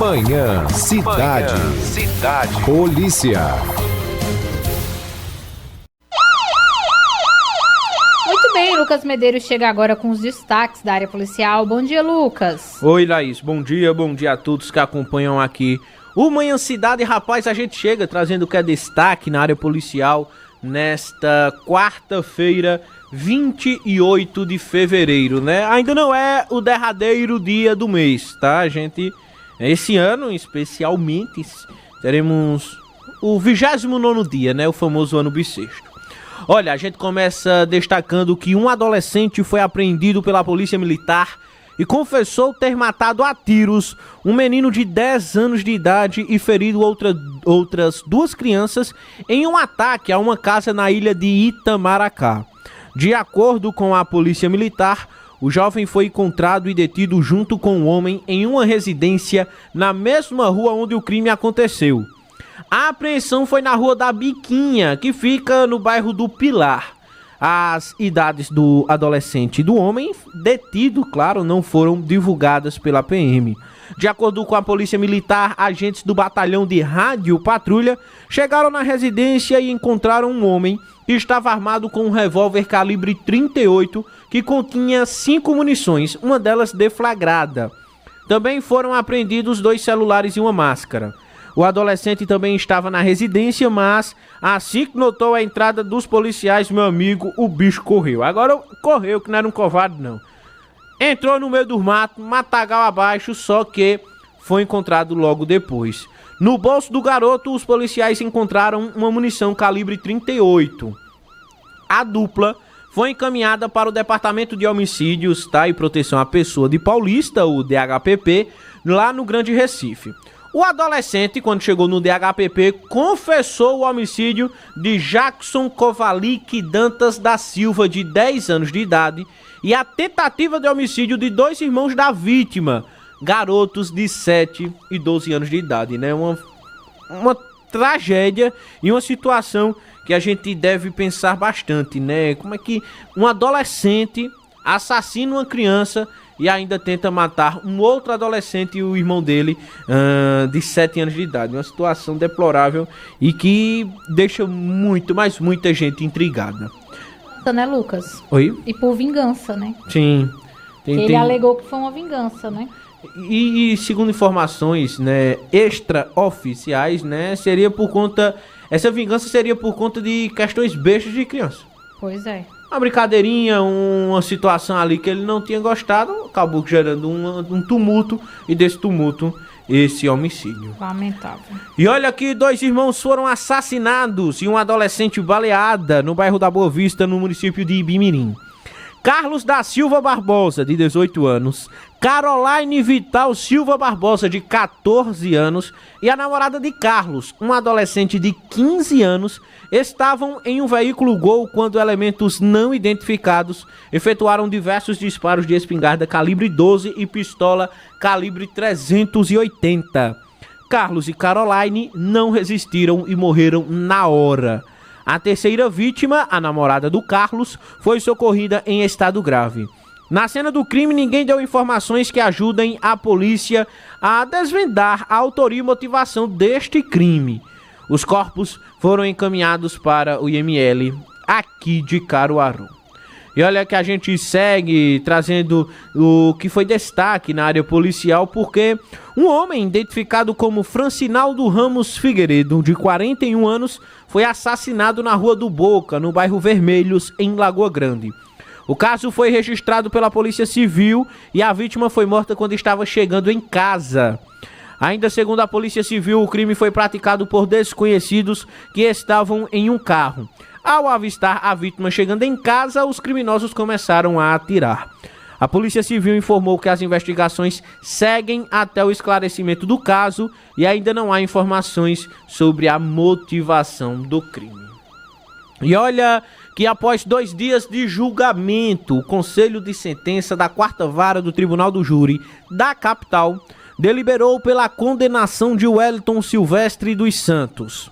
Manhã Cidade. Polícia. Muito bem, Lucas Medeiros chega agora com os destaques da área policial. Bom dia, Lucas. Oi, Laís. Bom dia a todos que acompanham aqui o Manhã Cidade. Rapaz, a gente chega trazendo o que é destaque na área policial nesta quarta-feira, 28 de fevereiro, né? Ainda não é o derradeiro dia do mês, tá, gente? Esse ano, especialmente, teremos o 29º dia, né? O famoso ano bissexto. Olha, a gente começa destacando que um adolescente foi apreendido pela polícia militar e confessou ter matado a tiros um menino de 10 anos de idade e ferido outras duas crianças em um ataque a uma casa na ilha de Itamaracá. De acordo com a polícia militar, o jovem foi encontrado e detido junto com o homem em uma residência na mesma rua onde o crime aconteceu. A apreensão foi na Rua da Biquinha, que fica no bairro do Pilar. As idades do adolescente e do homem detido, claro, não foram divulgadas pela PM. De acordo com a polícia militar, agentes do batalhão de rádio patrulha chegaram na residência e encontraram um homem que estava armado com um revólver calibre 38 que continha 5 munições, uma delas deflagrada. Também foram apreendidos 2 celulares e uma máscara. O adolescente também estava na residência, mas assim que notou a entrada dos policiais, meu amigo, o bicho correu. Agora correu, que não era um covarde, não. Entrou no meio do mato, matagal abaixo, só que foi encontrado logo depois. No bolso do garoto, os policiais encontraram uma munição calibre 38. A dupla foi encaminhada para o Departamento de Homicídios, tá, e Proteção à Pessoa de Paulista, o DHPP, lá no Grande Recife. O adolescente, quando chegou no DHPP, confessou o homicídio de Jackson Kovalik Dantas da Silva, de 10 anos de idade, e a tentativa de homicídio de 2 irmãos da vítima, garotos de 7 e 12 anos de idade, né? Uma tragédia e uma situação que a gente deve pensar bastante, né? Como é que um adolescente assassina uma criança e ainda tenta matar um outro adolescente e o irmão dele de 7 anos de idade. Uma situação deplorável e que deixa muita gente intrigada. Né, Lucas? Oi? E por vingança, né? Sim. Ele alegou que foi uma vingança, né? E segundo informações, né, extraoficiais, né, essa vingança seria por conta de questões bestas de criança. Pois é. Uma brincadeirinha, uma situação ali que ele não tinha gostado, acabou gerando um tumulto, e desse tumulto, esse homicídio. Lamentável. E olha que 2 irmãos foram assassinados e um adolescente baleada no bairro da Boa Vista, no município de Ibimirim. Carlos da Silva Barbosa, de 18 anos, Caroline Vital Silva Barbosa, de 14 anos, e a namorada de Carlos, um adolescente de 15 anos, estavam em um veículo Gol quando elementos não identificados efetuaram diversos disparos de espingarda calibre 12 e pistola calibre 380. Carlos e Caroline não resistiram e morreram na hora. A terceira vítima, a namorada do Carlos, foi socorrida em estado grave. Na cena do crime, ninguém deu informações que ajudem a polícia a desvendar a autoria e motivação deste crime. Os corpos foram encaminhados para o IML aqui de Caruaru. E olha que a gente segue trazendo o que foi destaque na área policial, porque um homem identificado como Francinaldo Ramos Figueiredo, de 41 anos, foi assassinado na Rua do Boca, no bairro Vermelhos, em Lagoa Grande. O caso foi registrado pela Polícia Civil e a vítima foi morta quando estava chegando em casa. Ainda segundo a Polícia Civil, o crime foi praticado por desconhecidos que estavam em um carro. Ao avistar a vítima chegando em casa, os criminosos começaram a atirar. A Polícia Civil informou que as investigações seguem até o esclarecimento do caso e ainda não há informações sobre a motivação do crime. E olha que após 2 dias de julgamento, o Conselho de Sentença da 4ª Vara do Tribunal do Júri da capital deliberou pela condenação de Wellington Silvestre dos Santos.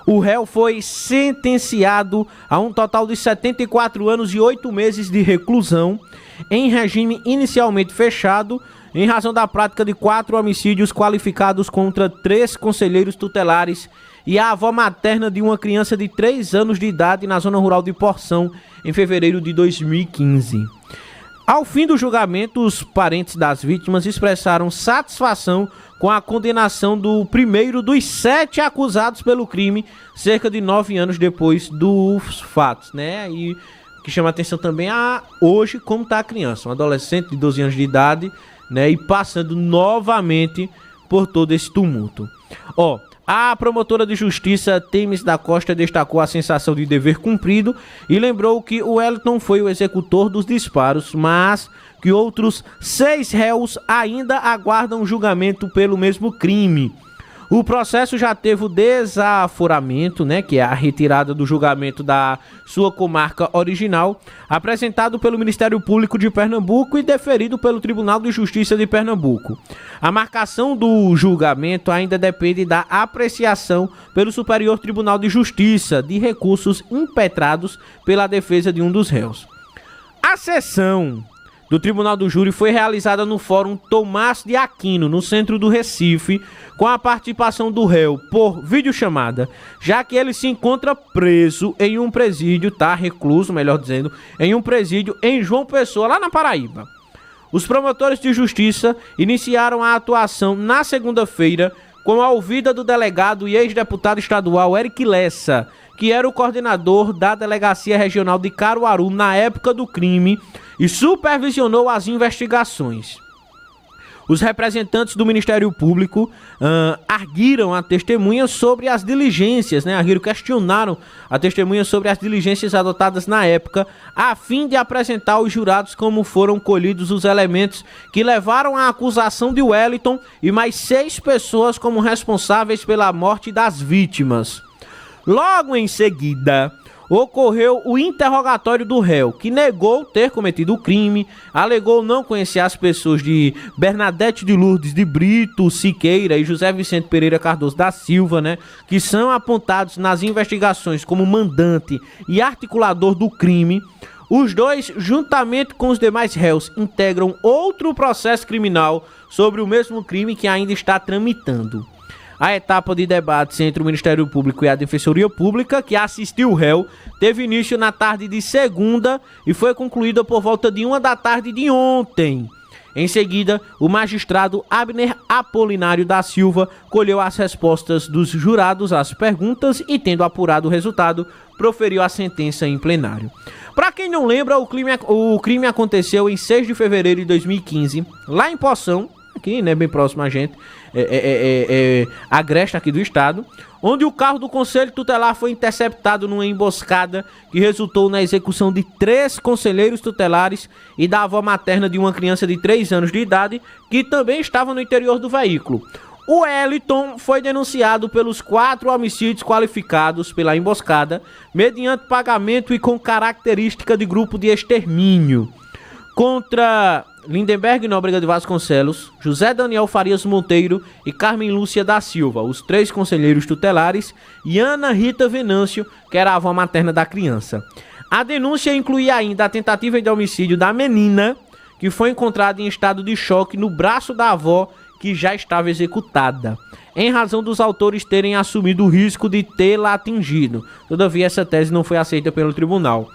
O réu foi sentenciado a um total de 74 anos e 8 meses de reclusão, em regime inicialmente fechado, em razão da prática de 4 homicídios qualificados contra 3 conselheiros tutelares e a avó materna de uma criança de 3 anos de idade na zona rural de Porção, em fevereiro de 2015. Ao fim do julgamento, os parentes das vítimas expressaram satisfação com a condenação do primeiro dos 7 acusados pelo crime, cerca de 9 anos depois dos fatos, né? E o que chama atenção também é hoje como está a criança, um adolescente de 12 anos de idade, né? E passando novamente por todo esse tumulto. A promotora de justiça Temes da Costa destacou a sensação de dever cumprido e lembrou que o Wellington foi o executor dos disparos, mas que outros 6 réus ainda aguardam julgamento pelo mesmo crime. O processo já teve o desaforamento, né, que é a retirada do julgamento da sua comarca original, apresentado pelo Ministério Público de Pernambuco e deferido pelo Tribunal de Justiça de Pernambuco. A marcação do julgamento ainda depende da apreciação pelo Superior Tribunal de Justiça de recursos impetrados pela defesa de um dos réus. A sessão do Tribunal do Júri foi realizada no Fórum Tomás de Aquino, no centro do Recife, com a participação do réu por videochamada, já que ele se encontra preso em um presídio, recluso, melhor dizendo, em um presídio em João Pessoa, lá na Paraíba. Os promotores de justiça iniciaram a atuação na segunda-feira com a ouvida do delegado e ex-deputado estadual Eric Lessa, que era o coordenador da Delegacia Regional de Caruaru na época do crime e supervisionou as investigações. Os representantes do Ministério Público arguiram a testemunha sobre as diligências, questionaram a testemunha sobre as diligências adotadas na época, a fim de apresentar aos jurados como foram colhidos os elementos que levaram à acusação de Wellington e mais 6 pessoas como responsáveis pela morte das vítimas. Logo em seguida, ocorreu o interrogatório do réu, que negou ter cometido o crime, alegou não conhecer as pessoas de Bernadette de Lourdes de Brito Siqueira e José Vicente Pereira Cardoso da Silva, que são apontados nas investigações como mandante e articulador do crime. Os dois, juntamente com os demais réus, integram outro processo criminal sobre o mesmo crime que ainda está tramitando. A etapa de debates entre o Ministério Público e a Defensoria Pública, que assistiu o réu, teve início na tarde de segunda e foi concluída por volta de 1 da tarde de ontem. Em seguida, o magistrado Abner Apolinário da Silva colheu as respostas dos jurados às perguntas e, tendo apurado o resultado, proferiu a sentença em plenário. Para quem não lembra, o crime aconteceu em 6 de fevereiro de 2015, lá em Poção, aqui, bem próximo a gente, agreste aqui do estado, onde o carro do Conselho Tutelar foi interceptado numa emboscada que resultou na execução de 3 conselheiros tutelares e da avó materna de uma criança de 3 anos de idade, que também estava no interior do veículo. O Wellington foi denunciado pelos 4 homicídios qualificados pela emboscada, mediante pagamento e com característica de grupo de extermínio, contra Lindenberg Nóbrega de Vasconcelos, José Daniel Farias Monteiro e Carmen Lúcia da Silva, os 3 conselheiros tutelares, e Ana Rita Venâncio, que era a avó materna da criança. A denúncia incluía ainda a tentativa de homicídio da menina, que foi encontrada em estado de choque no braço da avó, que já estava executada, em razão dos autores terem assumido o risco de tê-la atingido. Todavia, essa tese não foi aceita pelo tribunal.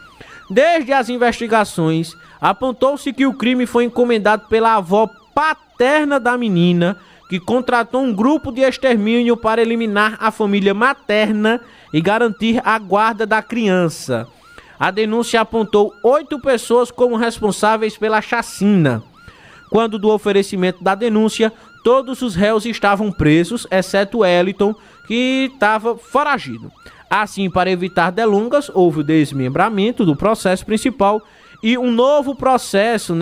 Desde as investigações, apontou-se que o crime foi encomendado pela avó paterna da menina, que contratou um grupo de extermínio para eliminar a família materna e garantir a guarda da criança. A denúncia apontou 8 pessoas como responsáveis pela chacina. Quando do oferecimento da denúncia, todos os réus estavam presos, exceto Wellington, que estava foragido. Assim, para evitar delongas, houve o desmembramento do processo principal e um novo processo,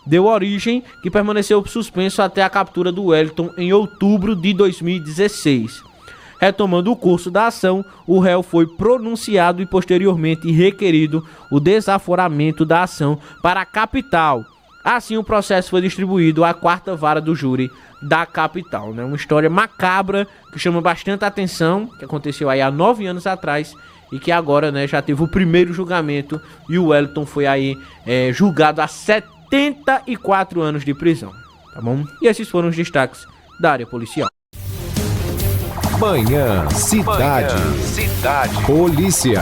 deu origem, que permaneceu suspenso até a captura do Wellington em outubro de 2016. Retomando o curso da ação, o réu foi pronunciado e posteriormente requerido o desaforamento da ação para a capital. Assim, o processo foi distribuído à 4ª Vara do Júri da capital, Uma história macabra que chama bastante atenção, que aconteceu aí há 9 anos atrás e que agora, já teve o primeiro julgamento e o Wellington foi aí julgado a 74 anos de prisão. tá bom? E esses foram os destaques da área policial. Manhã Cidade. Polícia.